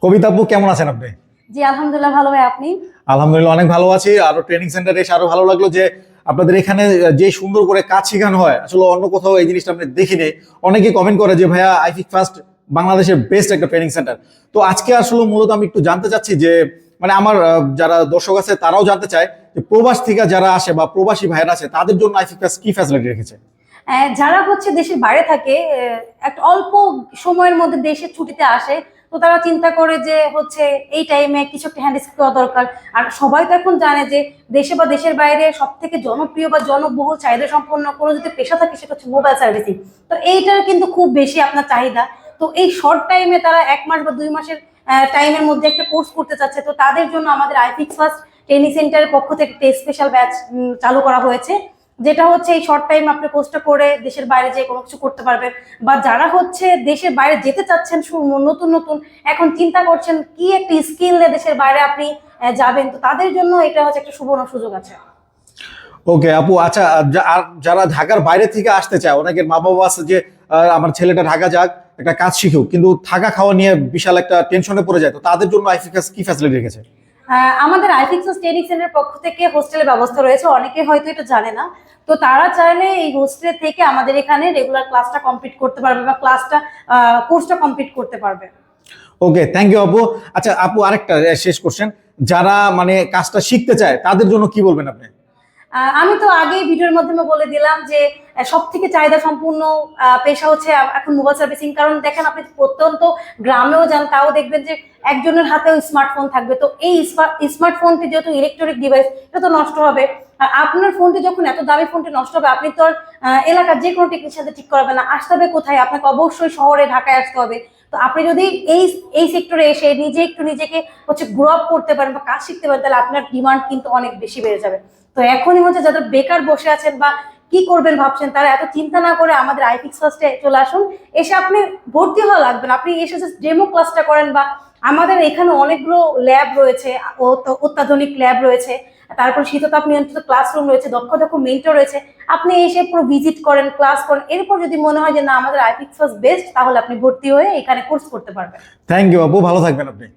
কবিতা আপু, কেমন আছেন আপনি? জি আলহামদুলিল্লাহ, ভালো ভাই। আপনি? আলহামদুলিল্লাহ, অনেক ভালো আছি। আরো ট্রেনিং সেন্টারে এসে আরো ভালো লাগলো যে আপনাদের এখানে যে সুন্দর করে কাজ শেখানো হয়, আসলে অন্য কোথাও এই জিনিসটা আপনি দেখিনি। অনেকে কমেন্ট করে যে ভাইয়া আইফিক ফার্স্ট বাংলাদেশের বেস্ট একটা ট্রেনিং সেন্টার। তো আজকে আসলে মূলত আমি একটু জানতে চাচ্ছি যে মানে আমার যারা দর্শক আছে তারাও জানতে চায় যে প্রবাস থেকে যারা আসে বা প্রবাসী ভাইয়েরা আছে তাদের জন্য আইফিক ফার্স্ট কি ফ্যাসিলিটি রেখেছে। যারা হচ্ছে দেশের বাইরে থাকে, একটা অল্প সময়ের মধ্যে দেশের ছুটিতে আসে, তো তারা চিন্তা করে যে হচ্ছে এই টাইমে কিছু একটা হ্যান্ড স্কিল করা দরকার। আর সবাই তো এখন জানে যে দেশে বা দেশের বাইরে সব থেকে জনপ্রিয় বা জনবহুল চাহিদা সম্পন্ন কোনো যদি পেশা থাকে সেটা হচ্ছে মোবাইল সার্ভিসিং। তো এইটার কিন্তু খুব বেশি আপনার চাহিদা। তো এই শর্ট টাইমে তারা 1 মাস বা 2 মাসের টাইমের মধ্যে একটা কোর্স করতে চাচ্ছে, তো তাদের জন্য আমাদের আইফিক্স ফার্স্ট ট্রেনিং সেন্টারের পক্ষ থেকে একটা স্পেশাল ব্যাচ চালু করা হয়েছে, যেটা হচ্ছে এই শর্ট টাইম আপনি কোর্সটা করে দেশের বাইরে যেয়ে কোনো কিছু করতে পারবেন। বা যারা হচ্ছে দেশের বাইরে যেতে চাচ্ছেন, নতুন নতুন এখন চিন্তা করছেন কি একটা স্কিল নিয়ে দেশের বাইরে আপনি যাবেন, তো তাদের জন্য এটা হচ্ছে একটা সুবর্ণ সুযোগ আছে। ওকে আপু, আচ্ছা, আর যারা ঢাকার বাইরে থেকে আসতে চায়, অনেকের মা বাবা আছে যে আমার ছেলেটা ঢাকা যাক, একটা কাজ শিখুক, কিন্তু থাকা খাওয়া নিয়ে বিশাল একটা টেনশনে পড়ে যায়, তো তাদের জন্য আইফিক ফার্স্ট কি ফ্যাসিলিটি রেখেছে? আমাদের আইফিক্স ট্রেনিং সেন্টারের পক্ষ থেকে হোস্টেলের ব্যবস্থা রয়েছে, অনেকে হয়তো এটা জানে না। তো তারা চাইলে এই হোস্টেল থেকে আমাদের এখানে রেগুলার ক্লাসটা কমপ্লিট করতে পারবে বা কোর্সটা কমপ্লিট করতে পারবে। ওকে, থ্যাংক ইউ আপু। আচ্ছা আপু, আরেকটা শেষ কোশ্চেন, যারা মানে কাজটা শিখতে চায় তাদের জন্য কি বলবেন আপনি? আমি তো আগেই ভিডিওর মাধ্যমে বলে দিলাম যে সব থেকে চাহিদা সম্পূর্ণ পেশা হচ্ছে এখন মোবাইল সার্ভিসিং। কারণ দেখেন, আপনি প্রত্যন্ত গ্রামেও যান, তাও দেখবেন যে একজনের হাতেও স্মার্টফোন থাকবে। তো এই স্মার্টফোনটি যেহেতু ইলেকট্রনিক ডিভাইস, এটা তো নষ্ট হবে। আর আপনার ফোনটি যখন এত দামি ফোনটি নষ্ট হবে, আপনি তো আর এলাকার যে কোনো টেকনিশিয়ানকে ঠিক করাবেন না। আসতে হবে কোথায়? আপনাকে অবশ্যই শহরে, ঢাকায় আসতে হবে। তো আপনি যদি এই এই সেক্টরে এসে নিজেকে হচ্ছে গ্রো আপ করতে পারেন বা কাজ শিখতে পারেন, তাহলে আপনার ডিমান্ড কিন্তু অনেক বেশি বেড়ে যাবে। তো এখনই হচ্ছে যাদের বেকার বসে আছেন বা কি করবেন ভাবছেন, তারা এত চিন্তা না করে আমাদের আইফিক্স ফার্স্টে চলে আসুন। এসে আপনি ভর্তি হওয়া লাগবে না, আপনি এসে ডেমো ক্লাসটা করেন। বা আমাদের এখানে অনেকগুলো ল্যাব রয়েছে, অত্যাধুনিক ল্যাব রয়েছে, তারপর শীততাপ নিয়ন্ত্রিত ক্লাসরুম রয়েছে, দক্ষ দক্ষ মেন্টর রয়েছে। আপনি এসে পুরো ভিজিট করেন, ক্লাস করেন, এরপর যদি মনে হয় যে না আমাদের আইফিক্স ফার্স্ট বেস্ট, তাহলে আপনি ভর্তি হয়ে এখানে কোর্স করতে পারবেন। থ্যাংক ইউ আপু, ভালো থাকবেন আপনি।